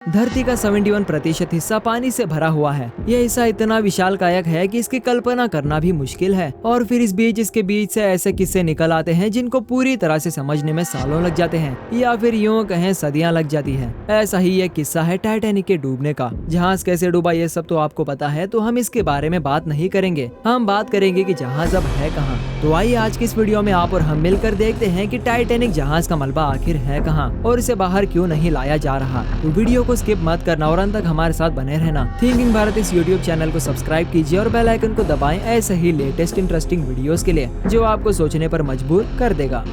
धरती का 71% हिस्सा पानी से भरा हुआ है। यह हिस्सा इतना विशालकायक है कि इसकी कल्पना करना भी मुश्किल है। और फिर इसके बीच से ऐसे किस्से निकल आते हैं जिनको पूरी तरह से समझने में सालों लग जाते हैं, या फिर यूँ कहें सदियां लग जाती हैं। ऐसा ही एक किस्सा है टाइटैनिक के डूबने का। जहाज कैसे डूबा ये सब तो आपको पता है, तो हम इसके बारे में बात नहीं करेंगे। हम बात करेंगे कि जहाज अब है कहाँ। तो आइए आज की इस वीडियो में आप और हम मिलकर देखते हैं कि टाइटैनिक जहाज का मलबा आखिर है कहाँ और इसे बाहर क्यों नहीं लाया जा रहा। तो वीडियो को स्किप मत करना और अंत तक हमारे साथ बने रहना। थिंकिंग भारत इस यूट्यूब चैनल को सब्सक्राइब कीजिए और बेल आइकन को दबाएं ऐसे ही लेटेस्ट इंटरेस्टिंग वीडियोस के लिए, जो आपको सोचने पर मजबूर कर देगा।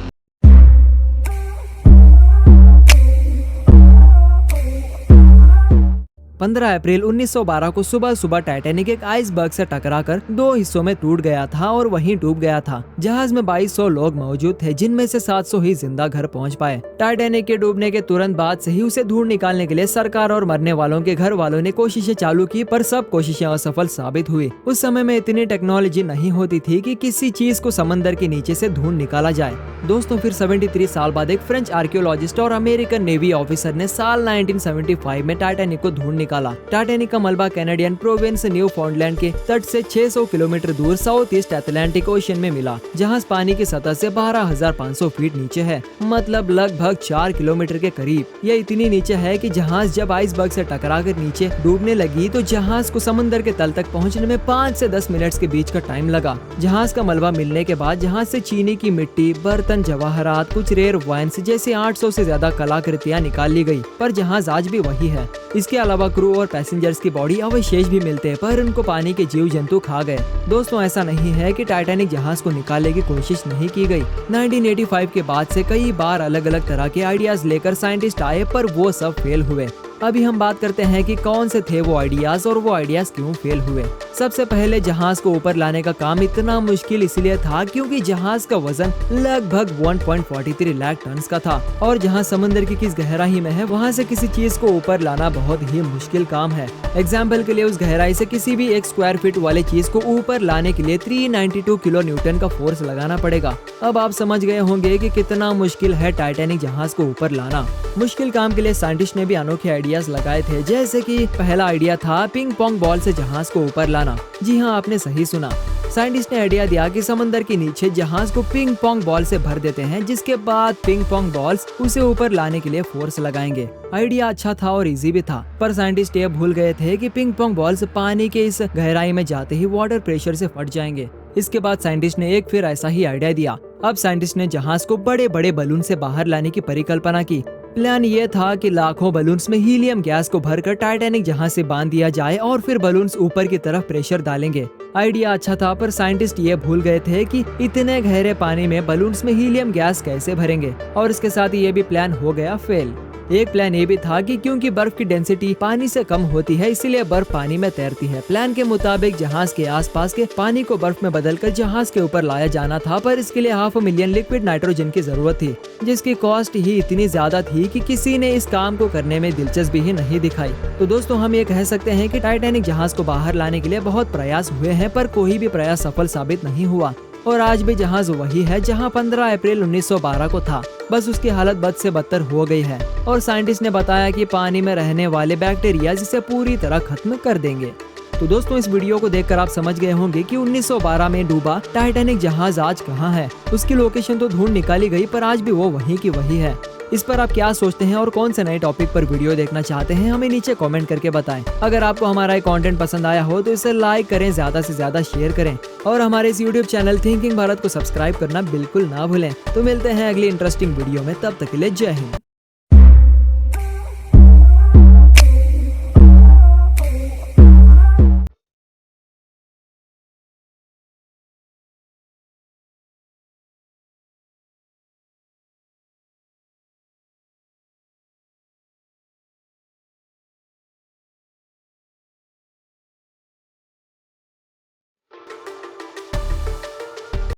15 अप्रैल 1912 को सुबह सुबह टाइटैनिक एक आइसबर्ग से टकराकर 2 हिस्सों में टूट गया था और वहीं डूब गया था। जहाज में 2200 लोग मौजूद थे, जिनमें से 700 ही जिंदा घर पहुंच पाए। टाइटैनिक के डूबने के तुरंत बाद से ही उसे ढूंढ निकालने के लिए सरकार और मरने वालों के घर वालों ने कोशिशें चालू की, पर सब कोशिशें असफल साबित हुई। उस समय में इतनी टेक्नोलॉजी नहीं होती थी कि किसी चीज को समंदर के नीचे से ढूंढ निकाला जाए। दोस्तों, फिर 73 साल बाद एक फ्रेंच आर्कियोलॉजिस्ट और अमेरिकन नेवी ऑफिसर ने साल 1975 में टाइटैनिक को ढूंढ निकाला। टाइटैनिक का मलबा कैनेडियन प्रोविंस न्यूफाउंडलैंड के तट से 600 किलोमीटर दूर साउथ ईस्ट अटलांटिक ओशन में मिला। जहाज पानी की सतह से 12,500 फीट नीचे है, मतलब लगभग 4 किलोमीटर के करीब। यह इतनी नीचे है कि जहाज जब आइसबर्ग से टकराकर नीचे डूबने लगी तो जहाज को समंदर के तल तक पहुंचने में 5 से 10 मिनट के बीच का टाइम लगा। जहाज का मलबा मिलने के बाद जहाज से चीनी की मिट्टी, बर्तन, जवाहरात, कुछ रेयर वाइन्स जैसी 800 से ज्यादा कलाकृतियां निकाल ली गई, पर जहाज आज भी वही है। इसके अलावा क्रू और पैसेंजर्स की बॉडी अवशेष भी मिलते हैं, पर उनको पानी के जीव जंतु खा गए। दोस्तों, ऐसा नहीं है कि टाइटैनिक जहाज को निकालने की कोशिश नहीं की गई। 1985 के बाद से कई बार अलग अलग तरह के आइडियाज लेकर साइंटिस्ट आए, पर वो सब फेल हुए। अभी हम बात करते हैं कि कौन से थे वो आइडियाज और वो आइडियाज क्यों फेल हुए। सबसे पहले जहाज को ऊपर लाने का काम इतना मुश्किल इसलिए था क्योंकि जहाज का वजन लगभग 1.43 लाख टन का था, और जहां समुद्र की किस गहराई में है वहां से किसी चीज को ऊपर लाना बहुत ही मुश्किल काम है। एग्जाम्पल के लिए उस गहराई से किसी भी 1 स्क्वायर फीट वाले चीज को ऊपर लाने के लिए 392 किलो न्यूटन का फोर्स लगाना पड़ेगा। अब आप समझ गए होंगे कि कितना मुश्किल है टाइटैनिक जहाज को ऊपर लाना। मुश्किल काम के लिए साइंटिस्ट ने भी अनोखे आइडियाज लगाए थे, जैसे कि पहला आइडिया था पिंग पोंग बॉल से जहाज को ऊपर लाना। जी हाँ, आपने सही सुना। साइंटिस्ट ने आइडिया दिया कि समंदर के नीचे जहाज को पिंग पोंग बॉल से भर देते हैं, जिसके बाद पिंग पोंग बॉल्स उसे ऊपर लाने के लिए फोर्स लगाएंगे। आइडिया अच्छा था और इजी भी था, पर साइंटिस्ट ये भूल गए थे कि पिंग पोंग बॉल्स पानी के इस गहराई में जाते ही वाटर प्रेशर से फट जाएंगे। इसके बाद साइंटिस्ट ने एक फिर ऐसा ही आइडिया दिया। अब साइंटिस्ट ने जहाज को बड़े बड़े बलून से बाहर लाने की परिकल्पना की। प्लान ये था कि लाखों बलून्स में हीलियम गैस को भरकर टाइटैनिक जहाज से बांध दिया जाए और फिर बलून्स ऊपर की तरफ प्रेशर डालेंगे। आइडिया अच्छा था, पर साइंटिस्ट ये भूल गए थे कि इतने गहरे पानी में बलून्स में हीलियम गैस कैसे भरेंगे, और इसके साथ ये भी प्लान हो गया फेल। एक प्लान ये भी था कि क्योंकि बर्फ की डेंसिटी पानी से कम होती है, इसीलिए बर्फ पानी में तैरती है। प्लान के मुताबिक जहाज के आसपास के पानी को बर्फ में बदलकर जहाज के ऊपर लाया जाना था, पर इसके लिए 500,000 लिक्विड नाइट्रोजन की जरूरत थी, जिसकी कॉस्ट ही इतनी ज्यादा थी कि किसी ने इस काम को करने में दिलचस्पी ही नहीं दिखाई। तो दोस्तों, हम ये कह सकते हैं कि टाइटैनिक जहाज को बाहर लाने के लिए बहुत प्रयास हुए हैं, पर कोई भी प्रयास सफल साबित नहीं हुआ। और आज भी जहाज वही है जहां 15 अप्रैल 1912 को था, बस उसकी हालत बद से बदतर हो गई है। और साइंटिस्ट ने बताया कि पानी में रहने वाले बैक्टीरिया इसे पूरी तरह खत्म कर देंगे। तो दोस्तों, इस वीडियो को देखकर आप समझ गए होंगे कि 1912 में डूबा टाइटैनिक जहाज आज कहाँ है। उसकी लोकेशन तो ढूंढ निकाली गई, पर आज भी वो वहीं की वही है। इस पर आप क्या सोचते हैं और कौन से नए टॉपिक पर वीडियो देखना चाहते हैं, हमें नीचे कमेंट करके बताएं। अगर आपको हमारा ये कंटेंट पसंद आया हो तो इसे लाइक करें, ज्यादा से ज्यादा शेयर करें, और हमारे इस यूट्यूब चैनल थिंकिंग भारत को सब्सक्राइब करना बिल्कुल ना भूलें। तो मिलते हैं अगली इंटरेस्टिंग वीडियो में, तब तक के लिए जय हिंद।